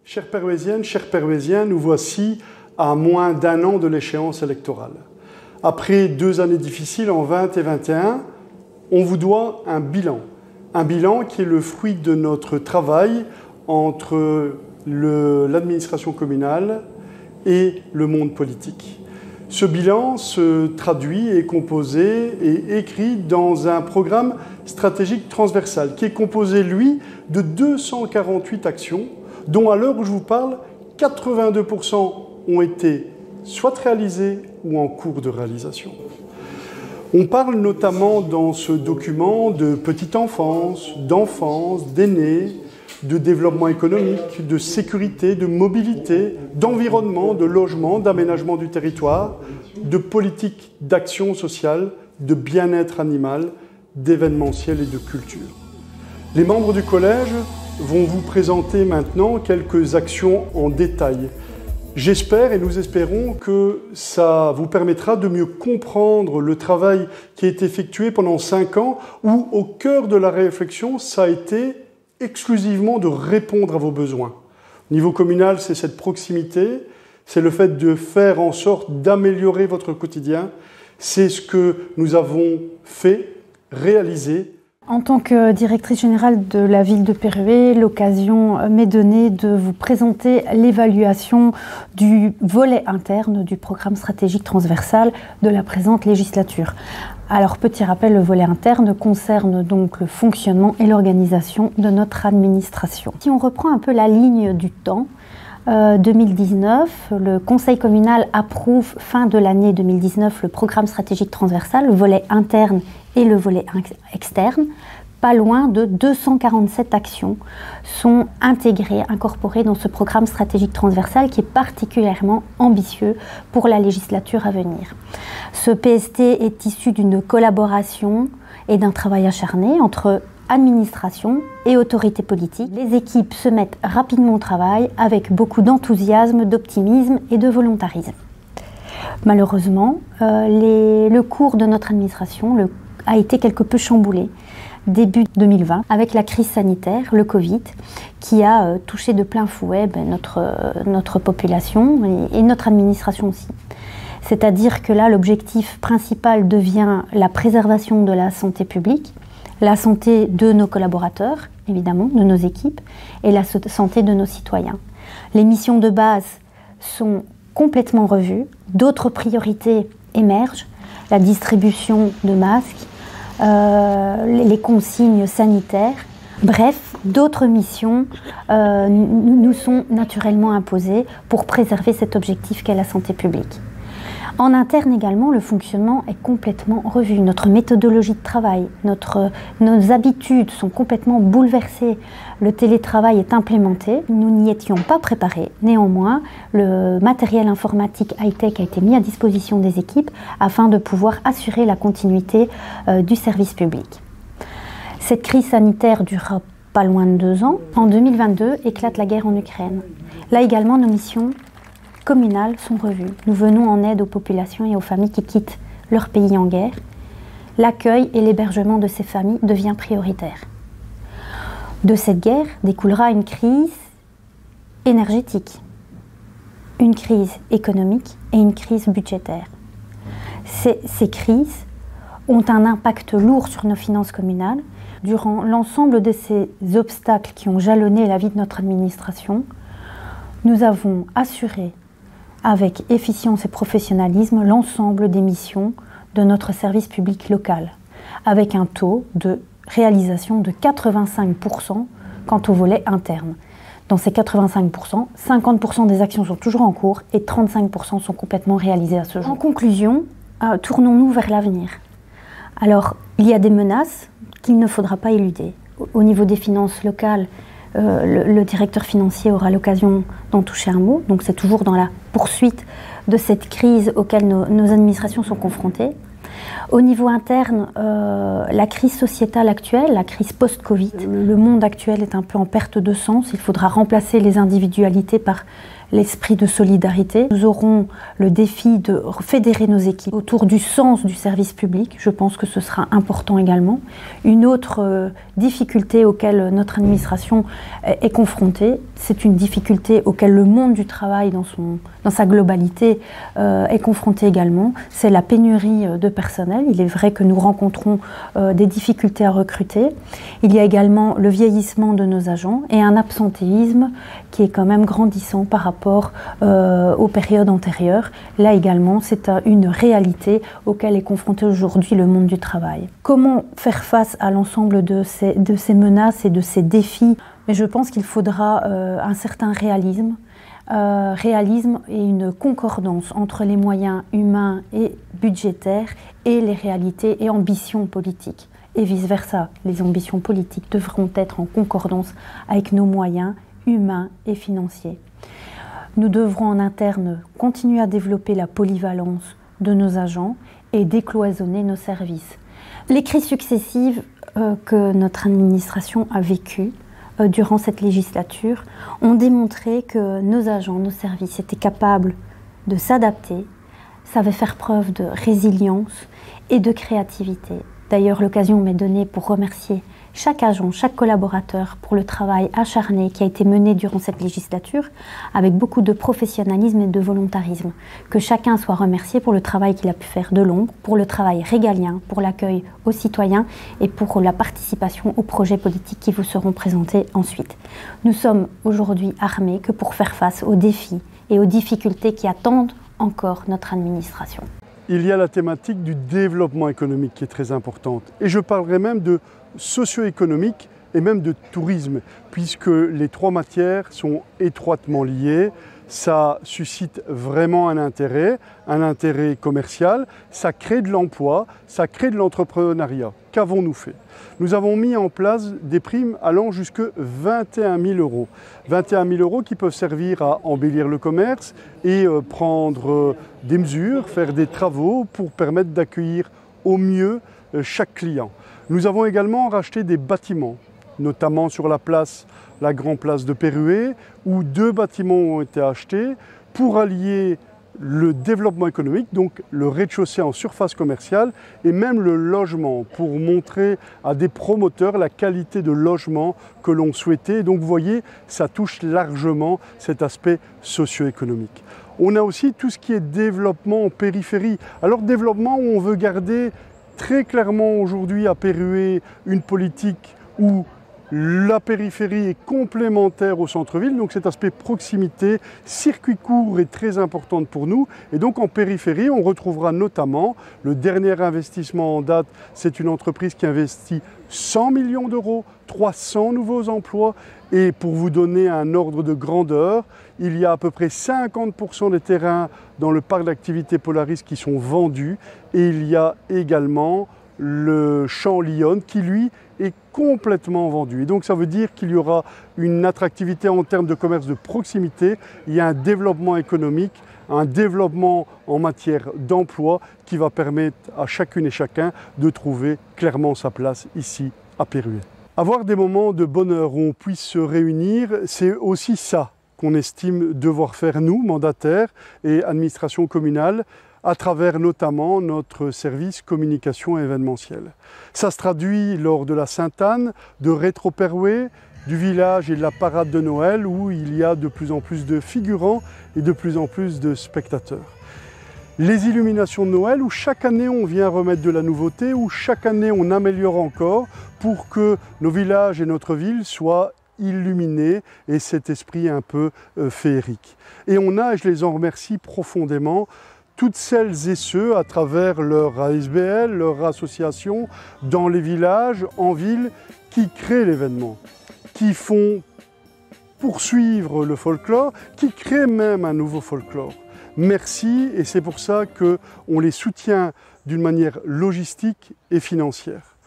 Chères Perruésiennes, chers Perruésiens, nous voici à moins d'un an de l'échéance électorale. Après 2 années difficiles en 20 et 21, on vous doit un bilan. Un bilan qui est le fruit de notre travail entre l'administration communale et le monde politique. Ce bilan se traduit, est composé et écrit dans un programme stratégique transversal qui est composé, lui, de 248 actions, dont à l'heure où je vous parle, 82% ont été soit réalisées ou en cours de réalisation. On parle notamment dans ce document de petite enfance, d'enfance, d'aînés, de développement économique, de sécurité, de mobilité, d'environnement, de logement, d'aménagement du territoire, de politique d'action sociale, de bien-être animal, d'événementiel et de culture. Les membres du collège vont vous présenter maintenant quelques actions en détail. J'espère et nous espérons que ça vous permettra de mieux comprendre le travail qui a été effectué pendant 5 ans où au cœur de la réflexion, ça a été exclusivement de répondre à vos besoins. Au niveau communal, c'est cette proximité, c'est le fait de faire en sorte d'améliorer votre quotidien. C'est ce que nous avons fait, réalisé. En tant que directrice générale de la ville de Perrué, l'occasion m'est donnée de vous présenter l'évaluation du volet interne du programme stratégique transversal de la présente législature. Alors, petit rappel, le volet interne concerne donc le fonctionnement et l'organisation de notre administration. Si on reprend un peu la ligne du temps, 2019, le Conseil communal approuve fin de l'année 2019 le programme stratégique transversal, le volet interne et le volet externe. Pas loin de 247 actions sont incorporées dans ce programme stratégique transversal qui est particulièrement ambitieux pour la législature à venir. Ce PST est issu d'une collaboration et d'un travail acharné entre administration et autorités politiques. Les équipes se mettent rapidement au travail avec beaucoup d'enthousiasme, d'optimisme et de volontarisme. Malheureusement, le cours de notre administration a été quelque peu chamboulé début 2020 avec la crise sanitaire, le Covid, qui a touché de plein fouet notre population et notre administration aussi. C'est-à-dire que là, l'objectif principal devient la préservation de la santé publique, la santé de nos collaborateurs, évidemment, de nos équipes, et la santé de nos citoyens. Les missions de base sont complètement revues, d'autres priorités émergent, la distribution de masques, les consignes sanitaires, bref, d'autres missions nous sont naturellement imposées pour préserver cet objectif qu'est la santé publique. En interne également, le fonctionnement est complètement revu. Notre méthodologie de travail, nos habitudes sont complètement bouleversées. Le télétravail est implémenté. Nous n'y étions pas préparés. Néanmoins, le matériel informatique high-tech a été mis à disposition des équipes afin de pouvoir assurer la continuité du service public. Cette crise sanitaire durera pas loin de 2 ans. En 2022, éclate la guerre en Ukraine. Là également, nos missions communales sont revues. Nous venons en aide aux populations et aux familles qui quittent leur pays en guerre. L'accueil et l'hébergement de ces familles devient prioritaire. De cette guerre découlera une crise énergétique, une crise économique et une crise budgétaire. Ces crises ont un impact lourd sur nos finances communales. Durant l'ensemble de ces obstacles qui ont jalonné la vie de notre administration, nous avons assuré avec efficience et professionnalisme l'ensemble des missions de notre service public local, avec un taux de réalisation de 85% quant au volet interne. Dans ces 85%, 50% des actions sont toujours en cours et 35% sont complètement réalisées à ce jour. En conclusion, tournons-nous vers l'avenir. Alors, il y a des menaces qu'il ne faudra pas éluder. Au niveau des finances locales, le directeur financier aura l'occasion d'en toucher un mot. Donc c'est toujours dans la poursuite de cette crise auquel nos administrations sont confrontées. Au niveau interne, la crise sociétale actuelle, la crise post-Covid, le monde actuel est un peu en perte de sens. Il faudra remplacer les individualités par l'esprit de solidarité. Nous aurons le défi de fédérer nos équipes autour du sens du service public. Je pense que ce sera important également. Une autre difficulté auquel notre administration est confrontée, c'est une difficulté auquel le monde du travail dans sa globalité est confronté également, c'est la pénurie de personnel. Il est vrai que nous rencontrons des difficultés à recruter. Il y a également le vieillissement de nos agents et un absentéisme qui est quand même grandissant par rapport aux périodes antérieures. Là également, c'est une réalité auquel est confronté aujourd'hui le monde du travail. Comment faire face à l'ensemble de ces menaces et de ces défis? Mais je pense qu'il faudra un certain réalisme et une concordance entre les moyens humains et budgétaires et les réalités et ambitions politiques. Et vice-versa, les ambitions politiques devront être en concordance avec nos moyens humains et financiers. Nous devrons en interne continuer à développer la polyvalence de nos agents et décloisonner nos services. Les crises successives que notre administration a vécues durant cette législature ont démontré que nos agents, nos services étaient capables de s'adapter, savaient faire preuve de résilience et de créativité. D'ailleurs, l'occasion m'est donnée pour remercier chaque agent, chaque collaborateur pour le travail acharné qui a été mené durant cette législature avec beaucoup de professionnalisme et de volontarisme. Que chacun soit remercié pour le travail qu'il a pu faire de l'ombre, pour le travail régalien, pour l'accueil aux citoyens et pour la participation aux projets politiques qui vous seront présentés ensuite. Nous sommes aujourd'hui armés que pour faire face aux défis et aux difficultés qui attendent encore notre administration. Il y a la thématique du développement économique qui est très importante. Et je parlerai même de socio-économique et même de tourisme, puisque les trois matières sont étroitement liées. Ça suscite vraiment un intérêt commercial, ça crée de l'emploi, ça crée de l'entrepreneuriat. Qu'avons-nous fait? Nous avons mis en place des primes allant jusque 21 000 €. 21 000 € qui peuvent servir à embellir le commerce et prendre des mesures, faire des travaux pour permettre d'accueillir au mieux chaque client. Nous avons également racheté des bâtiments, notamment sur la grande place de Pérué, où 2 bâtiments ont été achetés pour allier le développement économique, donc le rez-de-chaussée en surface commerciale et même le logement pour montrer à des promoteurs la qualité de logement que l'on souhaitait. Donc vous voyez, ça touche largement cet aspect socio-économique. On a aussi tout ce qui est développement en périphérie. Alors développement où on veut garder très clairement aujourd'hui à Pérué une politique où la périphérie est complémentaire au centre-ville, donc cet aspect proximité, circuit court est très important pour nous. Et donc en périphérie, on retrouvera notamment le dernier investissement en date, c'est une entreprise qui investit 100 millions d'euros, 300 nouveaux emplois. Et pour vous donner un ordre de grandeur, il y a à peu près 50% des terrains dans le parc d'activité Polaris qui sont vendus. Et il y a également le champ Lyon qui, lui, est complètement vendu. Et donc ça veut dire qu'il y aura une attractivité en termes de commerce de proximité, il y a un développement économique, un développement en matière d'emploi qui va permettre à chacune et chacun de trouver clairement sa place ici à Pérué. Avoir des moments de bonheur où on puisse se réunir, c'est aussi ça qu'on estime devoir faire nous, mandataires et administration communale, à travers notamment notre service communication événementielle. Ça se traduit lors de la Sainte-Anne, de Rétro-Pérué, du village et de la parade de Noël où il y a de plus en plus de figurants et de plus en plus de spectateurs. Les illuminations de Noël où chaque année on vient remettre de la nouveauté, où chaque année on améliore encore pour que nos villages et notre ville soient illuminés et cet esprit un peu féerique. Et on a, et je les en remercie profondément, toutes celles et ceux à travers leur ASBL, leur association, dans les villages, en ville, qui créent l'événement, qui font poursuivre le folklore, qui créent même un nouveau folklore. Merci, et c'est pour ça qu'on les soutient d'une manière logistique et financière.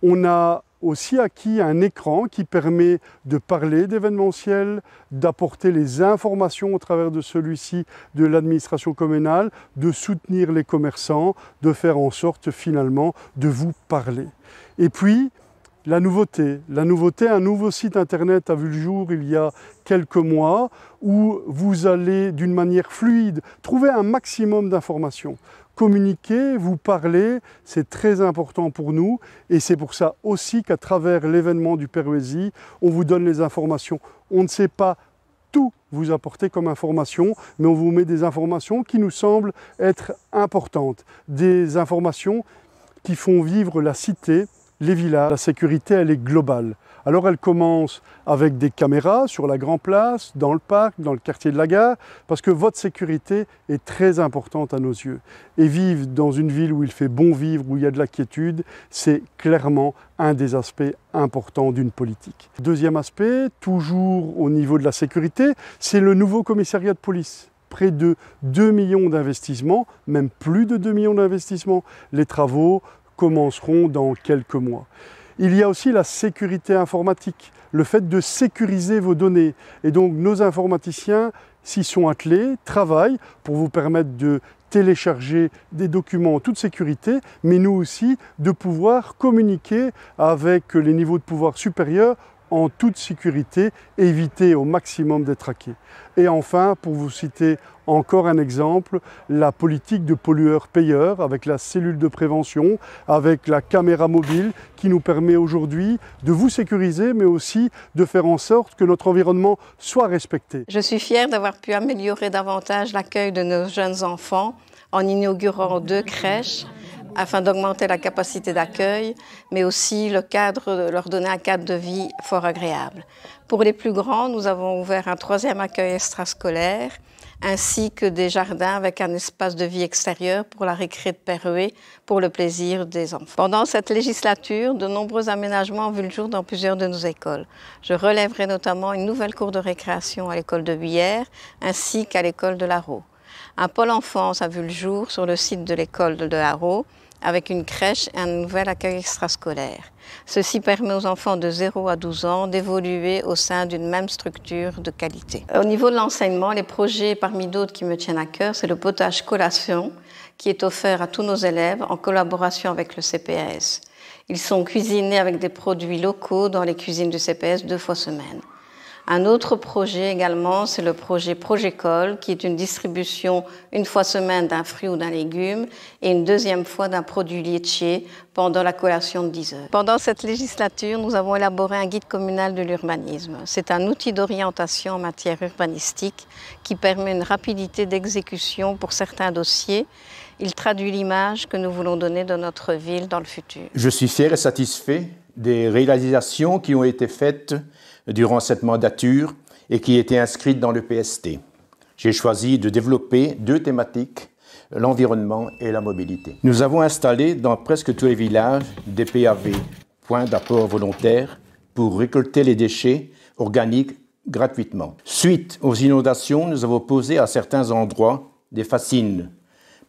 On a aussi acquis un écran qui permet de parler d'événementiel, d'apporter les informations au travers de celui-ci de l'administration communale, de soutenir les commerçants, de faire en sorte finalement de vous parler. Et puis, La nouveauté, un nouveau site internet a vu le jour il y a quelques mois où vous allez d'une manière fluide trouver un maximum d'informations. Communiquer, vous parler, c'est très important pour nous et c'est pour ça aussi qu'à travers l'événement du Peruesi, on vous donne les informations. On ne sait pas tout vous apporter comme information, mais on vous met des informations qui nous semblent être importantes, des informations qui font vivre la cité, les villages. La sécurité, elle est globale. Alors elle commence avec des caméras sur la Grand Place, dans le parc, dans le quartier de la gare, parce que votre sécurité est très importante à nos yeux. Et vivre dans une ville où il fait bon vivre, où il y a de la quiétude, c'est clairement un des aspects importants d'une politique. Deuxième aspect, toujours au niveau de la sécurité, c'est le nouveau commissariat de police. Près de 2 millions d'investissements, même plus de 2 millions d'investissements. Les travaux commenceront dans quelques mois. Il y a aussi la sécurité informatique, le fait de sécuriser vos données. Et donc nos informaticiens s'y sont attelés, travaillent pour vous permettre de télécharger des documents en toute sécurité, mais nous aussi de pouvoir communiquer avec les niveaux de pouvoir supérieurs en toute sécurité, éviter au maximum d'être hackés. Et enfin, pour vous citer encore un exemple, la politique de pollueur-payeur avec la cellule de prévention, avec la caméra mobile qui nous permet aujourd'hui de vous sécuriser, mais aussi de faire en sorte que notre environnement soit respecté. Je suis fière d'avoir pu améliorer davantage l'accueil de nos jeunes enfants en inaugurant 2 crèches, afin d'augmenter la capacité d'accueil, mais aussi leur donner un cadre de vie fort agréable. Pour les plus grands, nous avons ouvert un 3e accueil extrascolaire, ainsi que des jardins avec un espace de vie extérieur pour la récré de Perué, pour le plaisir des enfants. Pendant cette législature, de nombreux aménagements ont vu le jour dans plusieurs de nos écoles. Je relèverai notamment une nouvelle cour de récréation à l'école de Buyères, ainsi qu'à l'école de Larreau. Un pôle enfance a vu le jour sur le site de l'école de Larreau, avec une crèche et un nouvel accueil extrascolaire. Ceci permet aux enfants de 0 à 12 ans d'évoluer au sein d'une même structure de qualité. Au niveau de l'enseignement, les projets parmi d'autres qui me tiennent à cœur, c'est le potage collation qui est offert à tous nos élèves en collaboration avec le CPAS. Ils sont cuisinés avec des produits locaux dans les cuisines du CPAS 2 fois semaine. Un autre projet également, c'est le projet Progécole, qui est une distribution une fois semaine d'un fruit ou d'un légume et une deuxième fois d'un produit laitier pendant la collation de 10 heures. Pendant cette législature, nous avons élaboré un guide communal de l'urbanisme. C'est un outil d'orientation en matière urbanistique qui permet une rapidité d'exécution pour certains dossiers. Il traduit l'image que nous voulons donner de notre ville dans le futur. Je suis fier et satisfait des réalisations qui ont été faites durant cette mandature et qui étaient inscrites dans le PST. J'ai choisi de développer 2 thématiques, l'environnement et la mobilité. Nous avons installé dans presque tous les villages des PAV, points d'apport volontaires, pour récolter les déchets organiques gratuitement. Suite aux inondations, nous avons posé à certains endroits des fascines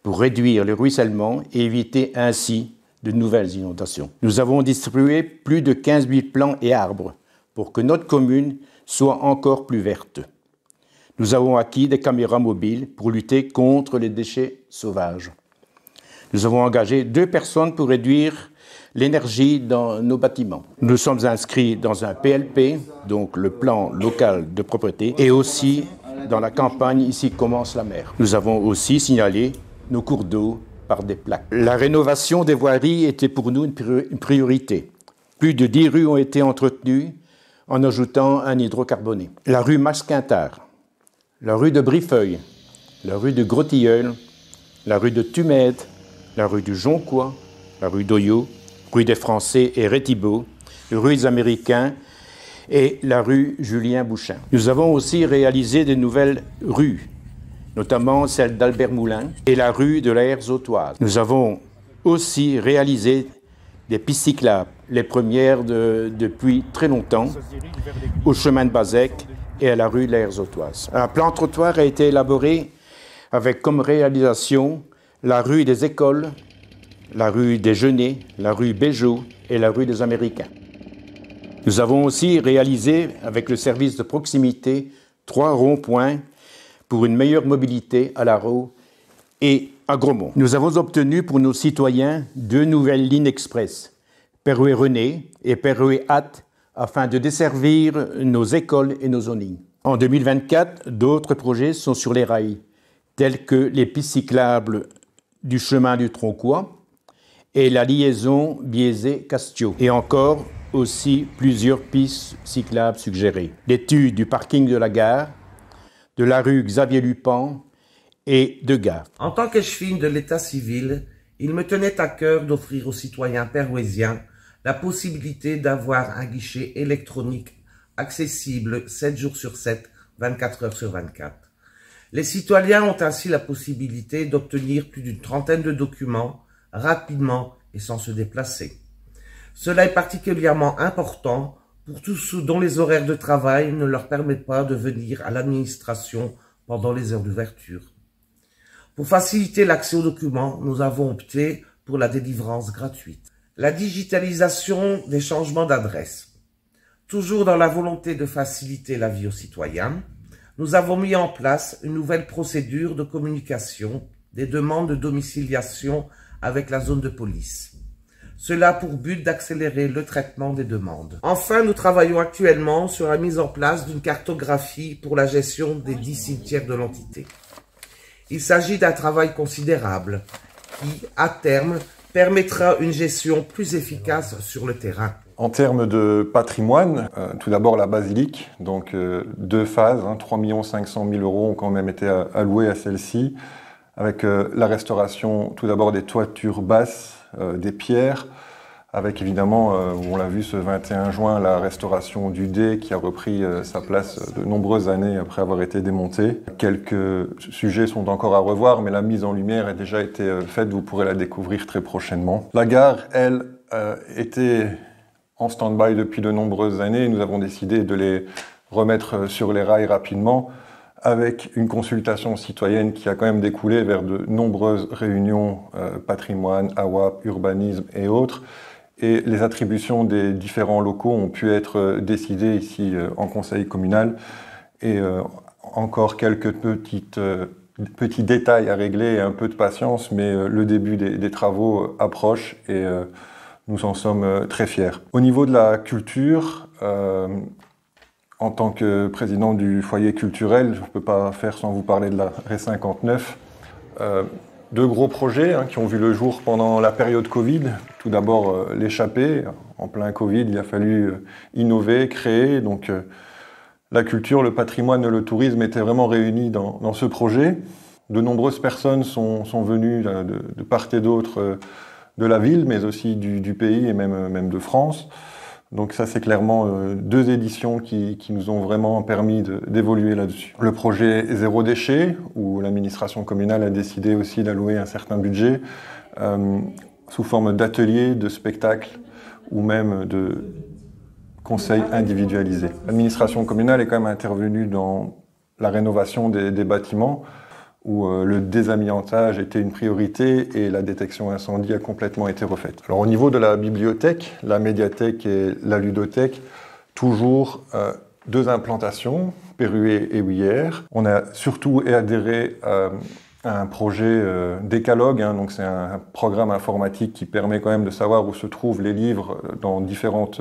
pour réduire le ruissellement et éviter ainsi de nouvelles inondations. Nous avons distribué plus de 15 000 plants et arbres pour que notre commune soit encore plus verte. Nous avons acquis des caméras mobiles pour lutter contre les déchets sauvages. Nous avons engagé 2 personnes pour réduire l'énergie dans nos bâtiments. Nous sommes inscrits dans un PLP, donc le plan local de propreté, et aussi dans la campagne Ici commence la mer. Nous avons aussi signalé nos cours d'eau par des plaques. La rénovation des voiries était pour nous une priorité. Plus de 10 rues ont été entretenues en ajoutant un hydrocarboné. La rue Max-Quintard, la rue de Brifeuille, la rue de Grotilleul, la rue de Tumède, la rue du Jonquois, la rue d'Oyo, rue des Français et Rétibaud, rue des Américains et la rue Julien-Bouchin. Nous avons aussi réalisé de nouvelles rues, notamment celle d'Albert Moulin et la rue de la Herzautoise. Nous avons aussi réalisé des pistes cyclables, les premières depuis très longtemps, au chemin de Bazec et à la rue de la Herzautoise. Un plan trottoir a été élaboré avec comme réalisation la rue des Écoles, la rue des Genêts, la rue Béjot et la rue des Américains. Nous avons aussi réalisé avec le service de proximité 3 ronds-points pour une meilleure mobilité à Larreau et à Grosmont. Nous avons obtenu pour nos citoyens 2 nouvelles lignes express Perrouet-René et Perrouet-Hatt afin de desservir nos écoles et nos zonings. En 2024, d'autres projets sont sur les rails, tels que les pistes cyclables du chemin du Tronquois et la liaison Biaisé-Castio. Et encore aussi plusieurs pistes cyclables suggérées. L'étude du parking de la gare, de la rue Xavier-Lupan et de Gare. En tant que chefine de l'état civil, il me tenait à cœur d'offrir aux citoyens perrouésiens la possibilité d'avoir un guichet électronique accessible 7 jours sur 7, 24 heures sur 24. Les citoyens ont ainsi la possibilité d'obtenir plus d'une trentaine de documents rapidement et sans se déplacer. Cela est particulièrement important pour tous ceux dont les horaires de travail ne leur permettent pas de venir à l'administration pendant les heures d'ouverture. Pour faciliter l'accès aux documents, nous avons opté pour la délivrance gratuite. La digitalisation des changements d'adresse. Toujours dans la volonté de faciliter la vie aux citoyens, nous avons mis en place une nouvelle procédure de communication des demandes de domiciliation avec la zone de police. Cela a pour but d'accélérer le traitement des demandes. Enfin, nous travaillons actuellement sur la mise en place d'une cartographie pour la gestion des 10 cimetières de l'entité. Il s'agit d'un travail considérable qui, à terme, permettra une gestion plus efficace sur le terrain. En termes de patrimoine, tout d'abord la basilique, donc 2 phases, 3 500 000 € ont quand même été alloués à celle-ci, avec la restauration tout d'abord des toitures basses, des pierres, avec évidemment, on l'a vu ce 21 juin, la restauration du dé qui a repris sa place de nombreuses années après avoir été démonté. Quelques sujets sont encore à revoir, mais la mise en lumière a déjà été faite, vous pourrez la découvrir très prochainement. La gare, elle, était en stand-by depuis de nombreuses années. Nous avons décidé de les remettre sur les rails rapidement, avec une consultation citoyenne qui a quand même découlé vers de nombreuses réunions patrimoine, AWAP, urbanisme et autres. Et les attributions des différents locaux ont pu être décidées ici en conseil communal. Et encore quelques petits détails à régler et un peu de patience, mais le début des travaux approche et nous en sommes très fiers. Au niveau de la culture, en tant que président du foyer culturel, je ne peux pas faire sans vous parler de la Ré59. 2 gros projets qui ont vu le jour pendant la période Covid. Tout d'abord, l'échappée. En plein Covid, il a fallu innover, créer. Donc, la culture, le patrimoine, le tourisme étaient vraiment réunis dans ce projet. De nombreuses personnes sont venues de part et d'autre de la ville, mais aussi du pays et même de France. Donc ça, c'est clairement 2 éditions qui nous ont vraiment permis d'évoluer là-dessus. Le projet Zéro déchet, où l'administration communale a décidé aussi d'allouer un certain budget, sous forme d'ateliers, de spectacles ou même de conseils individualisés. L'administration communale est quand même intervenue dans la rénovation des bâtiments, où le désamiantage était une priorité et la détection incendie a complètement été refaite. Alors au niveau de la bibliothèque, la médiathèque et la ludothèque, toujours 2 implantations, Perrouet et Ouillère. On a surtout adhéré à un projet décalogue, donc c'est un programme informatique qui permet quand même de savoir où se trouvent les livres dans différentes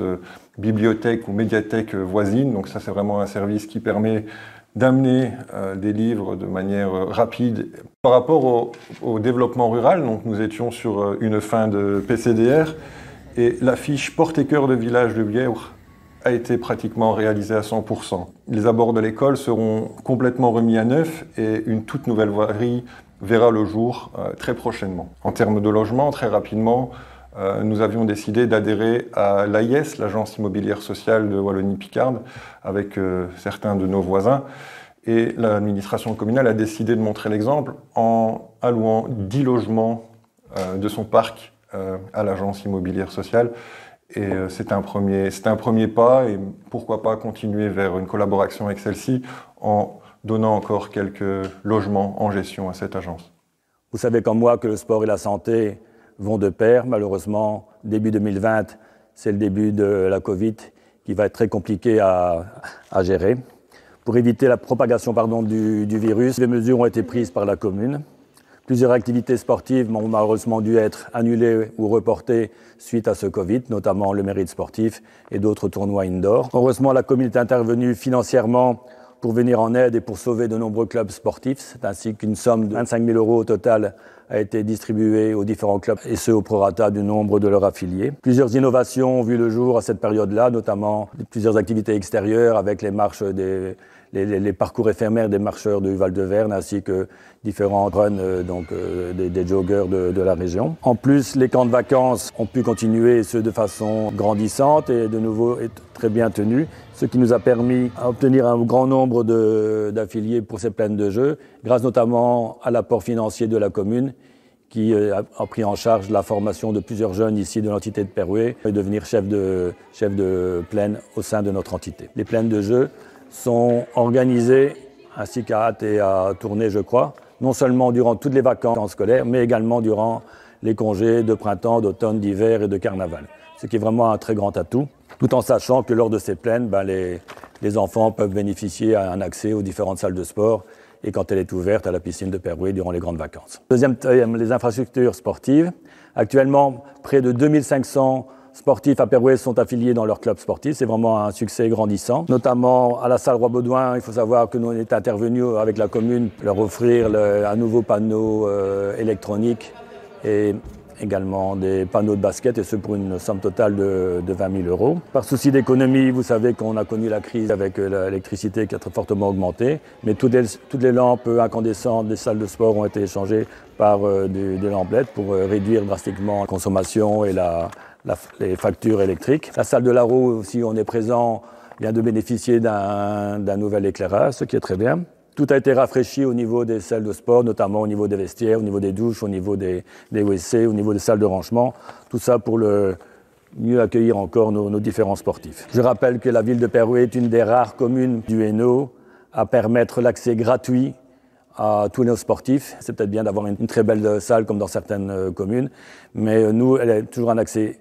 bibliothèques ou médiathèques voisines. Donc ça, c'est vraiment un service qui permet d'amener des livres de manière rapide. Par rapport au développement rural, donc nous étions sur une fin de PCDR et l'affiche Porte et cœur de village de Bièvre a été pratiquement réalisée à 100%. Les abords de l'école seront complètement remis à neuf et une toute nouvelle voirie verra le jour très prochainement. En termes de logement, très rapidement, nous avions décidé d'adhérer à l'AIS, l'Agence immobilière sociale de Wallonie-Picarde, avec certains de nos voisins. Et l'administration communale a décidé de montrer l'exemple en allouant 10 logements de son parc à l'Agence immobilière sociale. Et c'est un premier pas, et pourquoi pas continuer vers une collaboration avec celle-ci en donnant encore quelques logements en gestion à cette agence. Vous savez comme moi que le sport et la santé vont de pair. Malheureusement, début 2020, c'est le début de la Covid qui va être très compliqué à gérer. Pour éviter la propagation du virus, des mesures ont été prises par la commune. Plusieurs activités sportives ont malheureusement dû être annulées ou reportées suite à ce Covid, notamment le mérite sportif et d'autres tournois indoor. Heureusement, la commune est intervenue financièrement pour venir en aide et pour sauver de nombreux clubs sportifs. C'est ainsi qu'une somme de 25 000 € au total a été distribuée aux différents clubs, et ce au prorata du nombre de leurs affiliés. Plusieurs innovations ont vu le jour à cette période-là, notamment plusieurs activités extérieures avec les marches les parcours éphémères des marcheurs du Val-de-Verne, ainsi que différents runs des joggers de la région. En plus, les camps de vacances ont pu continuer, ce de façon grandissante et de nouveau très bien tenus, ce qui nous a permis d'obtenir un grand nombre d'affiliés pour ces plaines de jeux, grâce notamment à l'apport financier de la commune, qui a pris en charge la formation de plusieurs jeunes ici de l'entité de Perouet et devenir chef de plaine au sein de notre entité. Les plaines de jeux sont organisées, ainsi qu'à Hâte et à Tournai, je crois, non seulement durant toutes les vacances scolaires, mais également durant les congés de printemps, d'automne, d'hiver et de carnaval. Ce qui est vraiment un très grand atout, tout en sachant que lors de ces plaines, les enfants peuvent bénéficier d'un accès aux différentes salles de sport et quand elle est ouverte à la piscine de Perouet durant les grandes vacances. Deuxième thème, les infrastructures sportives. Actuellement, près de 2500 sportifs à Perouet sont affiliés dans leur club sportif. C'est vraiment un succès grandissant. Notamment à la salle Roi-Baudouin, il faut savoir que nous on est intervenus avec la commune leur offrir un nouveau panneau électronique et également des panneaux de basket, et ce pour une somme totale de 20 000 €. Par souci d'économie, vous savez qu'on a connu la crise avec l'électricité qui a très fortement augmenté, mais toutes les lampes incandescentes des salles de sport ont été échangées par des lampes LED pour réduire drastiquement la consommation et les factures électriques. La salle de la Roue aussi, on est présent, vient de bénéficier d'un nouvel éclairage, ce qui est très bien. Tout a été rafraîchi au niveau des salles de sport, notamment au niveau des vestiaires, au niveau des douches, au niveau des WC, au niveau des salles de rangement. Tout ça pour mieux accueillir encore nos différents sportifs. Je rappelle que la ville de Perouet est une des rares communes du Hainaut à permettre l'accès gratuit à tous nos sportifs. C'est peut-être bien d'avoir une très belle salle comme dans certaines communes, mais nous, elle a toujours un accès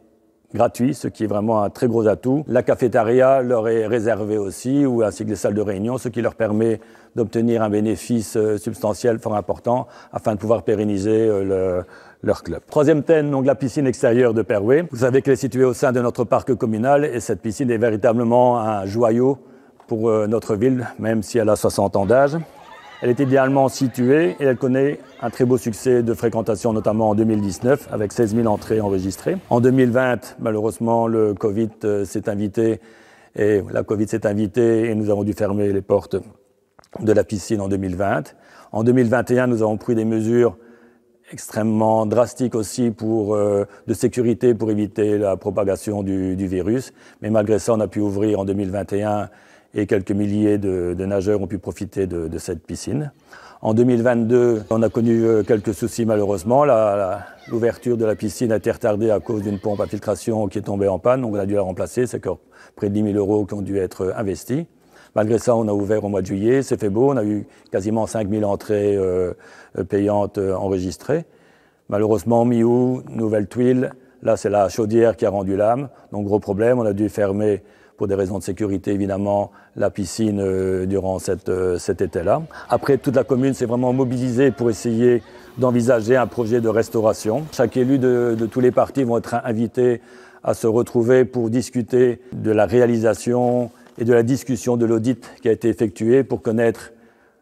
gratuit, ce qui est vraiment un très gros atout. La cafétéria leur est réservée aussi, ainsi que les salles de réunion, ce qui leur permet d'obtenir un bénéfice substantiel fort important afin de pouvoir pérenniser leur club. Troisième thème, donc la piscine extérieure de Perouet. Vous savez qu'elle est située au sein de notre parc communal et cette piscine est véritablement un joyau pour notre ville, même si elle a 60 ans d'âge. Elle est idéalement située et elle connaît un très beau succès de fréquentation, notamment en 2019, avec 16 000 entrées enregistrées. En 2020, malheureusement, la Covid s'est invitée et nous avons dû fermer les portes de la piscine en 2020. En 2021, nous avons pris des mesures extrêmement drastiques aussi de sécurité pour éviter la propagation du virus. Mais malgré ça, on a pu ouvrir en 2021 et quelques milliers de nageurs ont pu profiter de cette piscine. En 2022, on a connu quelques soucis malheureusement. L'ouverture de la piscine a été retardée à cause d'une pompe à filtration qui est tombée en panne, donc on a dû la remplacer. C'est près de 10 000 € qui ont dû être investis. Malgré ça, on a ouvert au mois de juillet, c'est fait beau, on a eu quasiment 5 000 entrées payantes enregistrées. Malheureusement, mi-août, nouvelle tuile, là c'est la chaudière qui a rendu l'âme, donc gros problème, on a dû fermer pour des raisons de sécurité évidemment la piscine durant cet été-là. Après, toute la commune s'est vraiment mobilisée pour essayer d'envisager un projet de restauration. Chaque élu de tous les partis vont être invités à se retrouver pour discuter de la réalisation et de la discussion de l'audit qui a été effectué pour connaître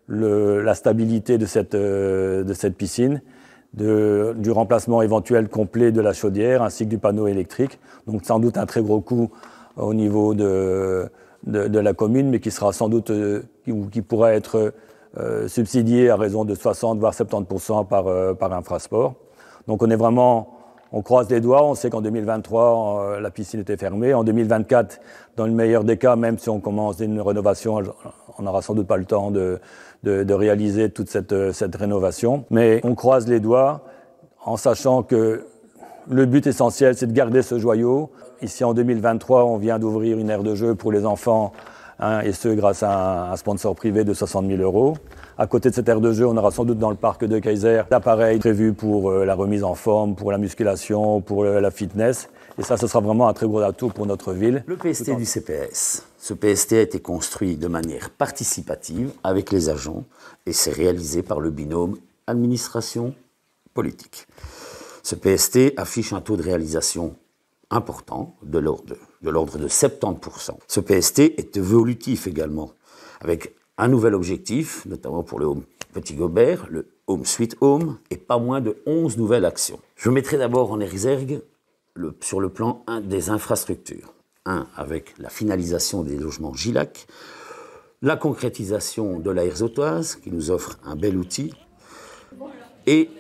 la stabilité de cette piscine, du remplacement éventuel complet de la chaudière ainsi que du panneau électrique. Donc sans doute un très gros coût au niveau de la commune, mais qui sera sans doute, qui pourra être subsidié à raison de 60 voire 70% par Infrasport. Donc on croise les doigts, on sait qu'en 2023, la piscine était fermée. En 2024, dans le meilleur des cas, même si on commence une rénovation, on n'aura sans doute pas le temps de réaliser toute cette rénovation. Mais on croise les doigts en sachant que le but essentiel, c'est de garder ce joyau. Ici, en 2023, on vient d'ouvrir une aire de jeu pour les enfants, et ce, grâce à un sponsor privé de 60 000 €. À côté de cette aire de jeu, on aura sans doute dans le parc de Kayser l'appareil prévu pour la remise en forme, pour la musculation, pour la fitness. Et ça, ce sera vraiment un très gros atout pour notre ville. Le PST du CPS. Ce PST a été construit de manière participative avec les agents et c'est réalisé par le binôme administration politique. Ce PST affiche un taux de réalisation important, de l'ordre de 70%. Ce PST est évolutif également, avec un nouvel objectif, notamment pour le Home Petit Gobert, le Home Sweet Home, et pas moins de 11 nouvelles actions. Je mettrai d'abord en exergue sur le plan des infrastructures. Avec la finalisation des logements GILAC, la concrétisation de l'Aire Zautoise, qui nous offre un bel outil, et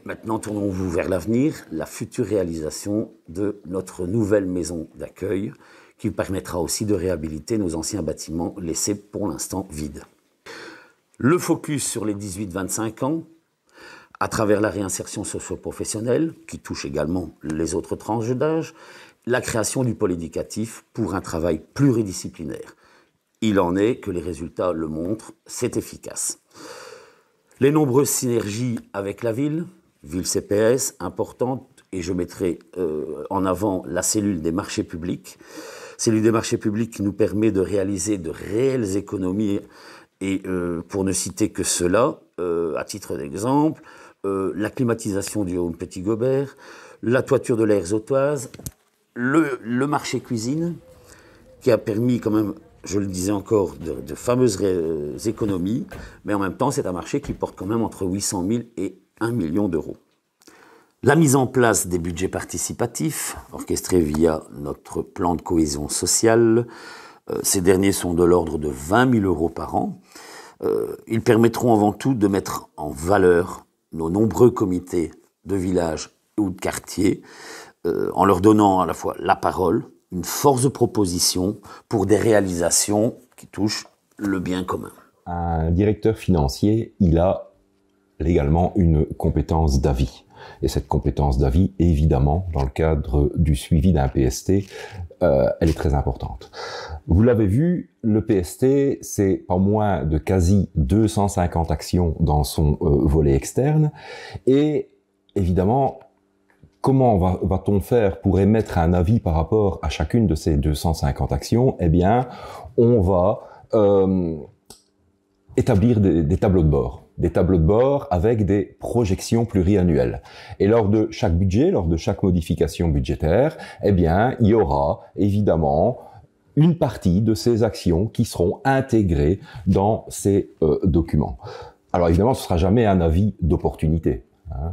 maintenant tournons-vous vers l'avenir, la future réalisation de notre nouvelle maison d'accueil, qui permettra aussi de réhabiliter nos anciens bâtiments laissés pour l'instant vides. Le focus sur les 18-25 ans, à travers la réinsertion socio-professionnelle, qui touche également les autres tranches d'âge, la création du pôle éducatif pour un travail pluridisciplinaire. Il en est que les résultats le montrent, c'est efficace. Les nombreuses synergies avec la ville CPS, importante, et je mettrai en avant la cellule des marchés publics. Cellule des marchés publics qui nous permet de réaliser de réelles économies, et pour ne citer que cela, à titre d'exemple, la climatisation du Home Petit Gobert, la toiture de l'Aire Zautoise, le marché cuisine, qui a permis quand même, je le disais encore, de fameuses économies, mais en même temps, c'est un marché qui porte quand même entre 800 000 et 1 million d'euros. La mise en place des budgets participatifs, orchestrés via notre plan de cohésion sociale, ces derniers sont de l'ordre de 20 000 euros par an. Ils permettront avant tout de mettre en valeur nos nombreux comités de village ou de quartier, en leur donnant à la fois la parole, une force de proposition pour des réalisations qui touchent le bien commun. Un directeur financier, il a légalement une compétence d'avis. Et cette compétence d'avis, évidemment, dans le cadre du suivi d'un PST, elle est très importante. Vous l'avez vu, le PST, c'est pas moins de quasi 250 actions dans son volet externe. Et évidemment, comment va-t-on faire pour émettre un avis par rapport à chacune de ces 250 actions? Eh bien, on va établir des tableaux de bord. Des tableaux de bord avec des projections pluriannuelles. Et lors de chaque budget, lors de chaque modification budgétaire, eh bien, il y aura évidemment une partie de ces actions qui seront intégrées dans ces documents. Alors évidemment, ce ne sera jamais un avis d'opportunité.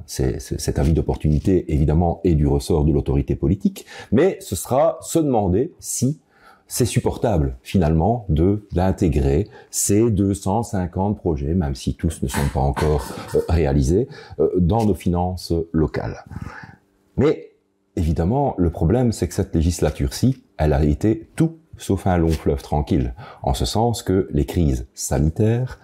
Cet avis d'opportunité, évidemment, est du ressort de l'autorité politique, mais ce sera se demander si c'est supportable, finalement, d'intégrer ces 250 projets, même si tous ne sont pas encore réalisés, dans nos finances locales. Mais, évidemment, le problème, c'est que cette législature-ci, elle a été tout sauf un long fleuve tranquille, en ce sens que les crises sanitaires,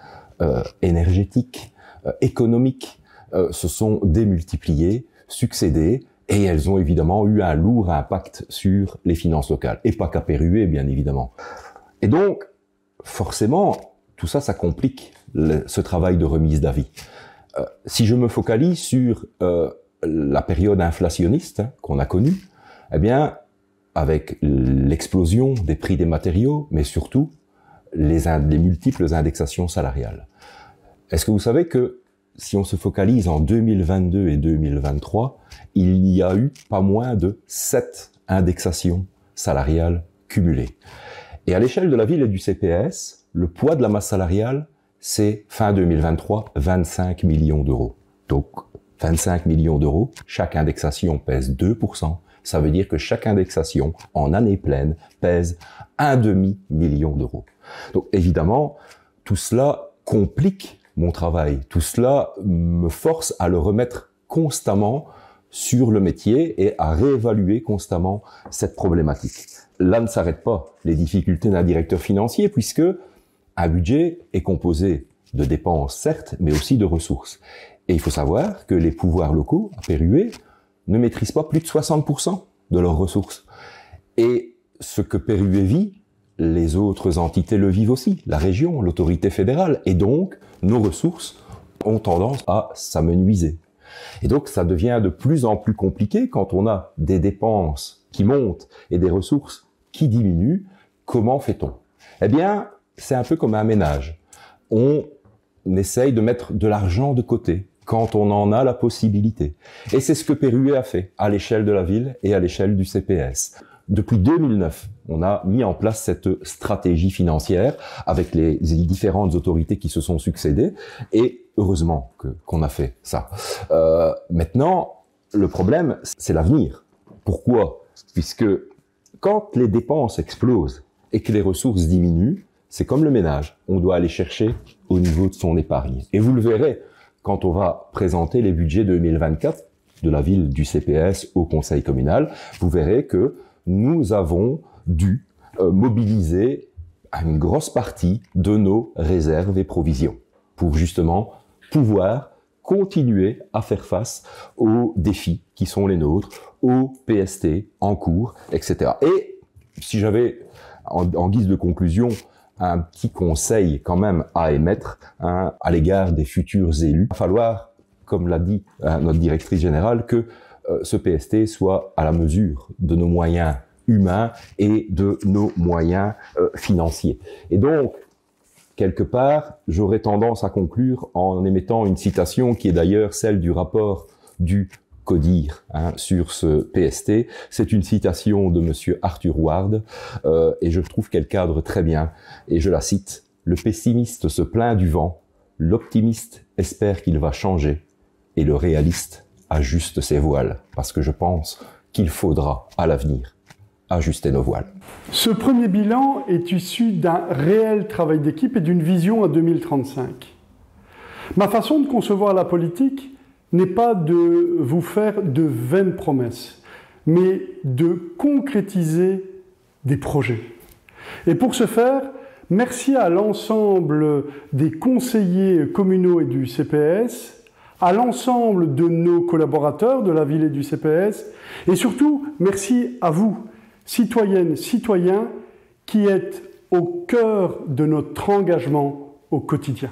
énergétiques, économiques, se sont démultipliées, succédées, et elles ont évidemment eu un lourd impact sur les finances locales. Et pas qu'à Pérué, bien évidemment. Et donc, forcément, tout ça, ça complique ce travail de remise d'avis. Si je me focalise sur la période inflationniste qu'on a connue, eh bien, avec l'explosion des prix des matériaux, mais surtout les multiples indexations salariales. Est-ce que vous savez que si on se focalise en 2022 et 2023, il y a eu pas moins de 7 indexations salariales cumulées. Et à l'échelle de la ville et du CPS, le poids de la masse salariale, c'est fin 2023, 25 millions d'euros. Donc 25 millions d'euros, chaque indexation pèse 2%. Ça veut dire que chaque indexation, en année pleine, pèse un demi-million d'euros. Donc évidemment, tout cela complique mon travail. Tout cela me force à le remettre constamment sur le métier et à réévaluer constamment cette problématique. Là ne s'arrêtent pas les difficultés d'un directeur financier puisque un budget est composé de dépenses, certes, mais aussi de ressources. Et il faut savoir que les pouvoirs locaux, à Pérué, ne maîtrisent pas plus de 60% de leurs ressources. Et ce que Pérué vit, les autres entités le vivent aussi, la région, l'autorité fédérale, et donc nos ressources ont tendance à s'amenuiser. Et donc ça devient de plus en plus compliqué quand on a des dépenses qui montent et des ressources qui diminuent. Comment fait-on? Eh bien, c'est un peu comme un ménage. On essaye de mettre de l'argent de côté quand on en a la possibilité. Et c'est ce que Péruwelz a fait à l'échelle de la ville et à l'échelle du CPS. Depuis 2009, on a mis en place cette stratégie financière avec les différentes autorités qui se sont succédées, et heureusement qu'on a fait ça. Maintenant, le problème, c'est l'avenir. Pourquoi? Puisque quand les dépenses explosent et que les ressources diminuent, c'est comme le ménage. On doit aller chercher au niveau de son épargne. Et vous le verrez quand on va présenter les budgets 2024 de la ville, du CPS au conseil communal, vous verrez que nous avons dû mobiliser une grosse partie de nos réserves et provisions pour justement pouvoir continuer à faire face aux défis qui sont les nôtres, aux PST en cours, etc. Et si j'avais, en guise de conclusion, un petit conseil quand même à émettre à l'égard des futurs élus, il va falloir, comme l'a dit notre directrice générale, que ce PST soit à la mesure de nos moyens humains et de nos moyens financiers. Et donc, quelque part, j'aurais tendance à conclure en émettant une citation qui est d'ailleurs celle du rapport du CODIR sur ce PST. C'est une citation de monsieur Arthur Ward et je trouve qu'elle cadre très bien. Et je la cite: « Le pessimiste se plaint du vent, l'optimiste espère qu'il va changer et le réaliste ajuste ses voiles. » Parce que je pense qu'il faudra à l'avenir ajuster nos voiles. Ce premier bilan est issu d'un réel travail d'équipe et d'une vision à 2035. Ma façon de concevoir la politique n'est pas de vous faire de vaines promesses, mais de concrétiser des projets. Et pour ce faire, merci à l'ensemble des conseillers communaux et du CPS, à l'ensemble de nos collaborateurs de la ville et du CPS, et surtout, merci à vous, citoyennes, citoyens, qui êtes au cœur de notre engagement au quotidien.